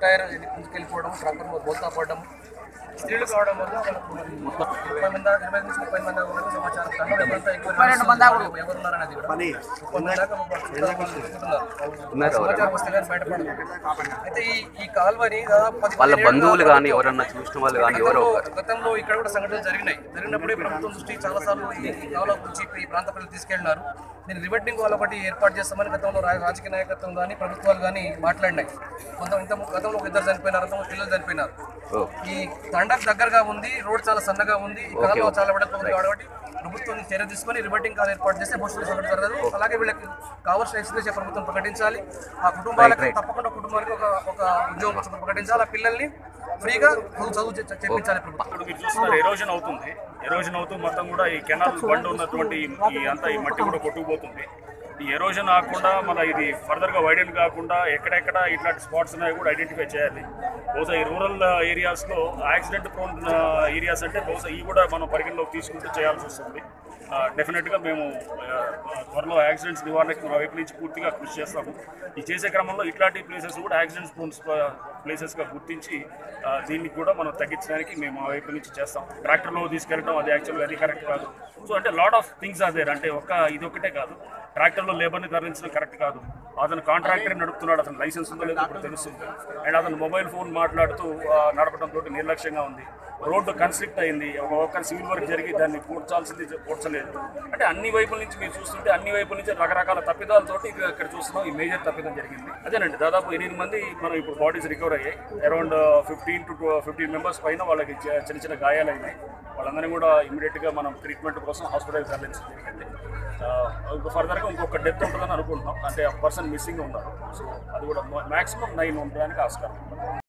Tyre తీసుకెళ్ళిపోవడం, ట్రక్కులు బోల్తా పడడం, స్త్రీలు కావడం వల్ల 20 నుంచి 30 మంది వరకు సమాచారం ఎవరున్నారనేది కూడా 30 మంది దాకా సమాచారం వస్తే కానీ బయటపడదు. అయితే ఈ కాల్వని దాదాపు వాళ్ళ బంధువులు కానీ ఎవరన్నా చూసిన వాళ్ళు కానీ గతంలో ఇక్కడ కూడా సంఘటనలు జరిగినప్పుడే ప్రభుత్వం దృష్టి చాలాసార్లు ఈ కాలువ గురించి ఈ ప్రాంత ప్రజలు తీసుకెళ్లినారు. నేను రివర్టింగ్ వాళ్ళు ఒకటి ఏర్పాటు చేస్తామని గతంలో రాజకీయ నాయకత్వం కానీ ప్రభుత్వాలు కానీ మాట్లాడినాయి. గతంలో ఒక 2 చనిపోయినారు, పిల్లలు చనిపోయినారు. ఈ తండకు దగ్గరగా ఉంది, రోడ్ చాలా సన్నగా ఉంది, ఈ కాలువ చాలా వెడల్పు ఉంది కాబట్టి ప్రభుత్వం చర్య తీసుకొని రివర్టింగ్ కాల్ ఏర్పాటు చేస్తే భవిష్యత్తు సంఘటన జరగదు. అలాగే వీళ్ళకి కావాల్సిన ఎక్స్ప్రెస్ ప్రభుత్వం ప్రకటించాలి. ఆ కుటుంబాలకు తప్పకుండా కుటుంబానికి ఒక ఉద్యోగం ప్రకటించాలి. ఆ పిల్లల్ని ఫ్రీగా చదువు చెప్పించాలి ప్రభుత్వం. మీరు చూస్తున్నారు ఎరోజన్ అవుతూ మొత్తం కూడా ఈ కెనాల్ బండ్ ఉన్నటువంటి ఈ మట్టి కూడా కొట్టుకుపోతుంది. ఈ ఎరోజన్ కాకుండా మన ఇది ఫర్దర్గా వైడెన్ కాకుండా ఎక్కడెక్కడ ఇట్లాంటి స్పాట్స్ ఉన్నాయో కూడా ఐడెంటిఫై చేయాలి. బహుశా ఈ రూరల్ ఏరియాస్లో యాక్సిడెంట్ ప్రోన్ ఏరియాస్ అంటే బహుశా ఇవి కూడా మనం పరిగణలోకి తీసుకుంటూ చేయాల్సి వస్తుంది. డెఫినెట్గా మేము త్వరలో యాక్సిడెంట్స్ నివారణకి మా వైపు నుంచి పూర్తిగా కృషి చేస్తాము. ఈ చేసే క్రమంలో ఇట్లాంటి ప్లేసెస్ కూడా యాక్సిడెంట్స్ ప్రోన్స్ ప్లేసెస్గా గుర్తించి దీన్ని కూడా మనం తగ్గించడానికి మేము మా వైపు నుంచి చేస్తాం. ట్రాక్టర్లో తీసుకెళ్ళడం అది యాక్చువల్గా అది కరెక్ట్ కాదు. సో అంటే lot of things are there. అంటే ఇది ఒకటే కాదు, ట్రాక్టర్లో లేబర్ని తరలించడం కరెక్ట్ కాదు. అతను కాంట్రాక్టర్ నడుపుతున్నాడు, అతను లైసెన్స్ ఉందో లేదో ఇప్పుడు తెలుస్తుంది. అండ్ అతను మొబైల్ ఫోన్ మాట్లాడుతూ నడపడంతో నిర్లక్ష్యంగా ఉంది. రోడ్డు కన్స్ట్రిక్ట్ అయింది, ఒక సివిల్ వర్క్ జరిగి దాన్ని పూడ్చలేదు. అంటే అన్ని వైపుల నుంచి మీరు చూస్తుంటే అన్ని వైపుల నుంచి రకరకాల తప్పిదాలతోటి ఇక్కడ చూస్తున్నాం. ఈ మేజర్ తప్పిదం జరిగింది. అదేనండి, దాదాపు 8 మంది మనం ఇప్పుడు బాడీస్ రికవర్ అయ్యాయి. అరౌండ్ 15 మెంబర్స్ పైన వాళ్ళకి చిన్న చిన్న గాయాలు అయినాయి. వాళ్ళందరినీ కూడా ఇమీడియట్గా మనం ట్రీట్మెంట్ కోసం హాస్పిటల్కి తరలించడం జరిగింది. ఫర్దర్గా ఇంకొక డెత్ ఉంటుందని అనుకుంటున్నాం. అంటే ఆ పర్సన్ మిస్సింగ్ ఉన్నారు. సో అది కూడా మ్యాక్సిమం 9 ఉండడానికి ఆస్కారం.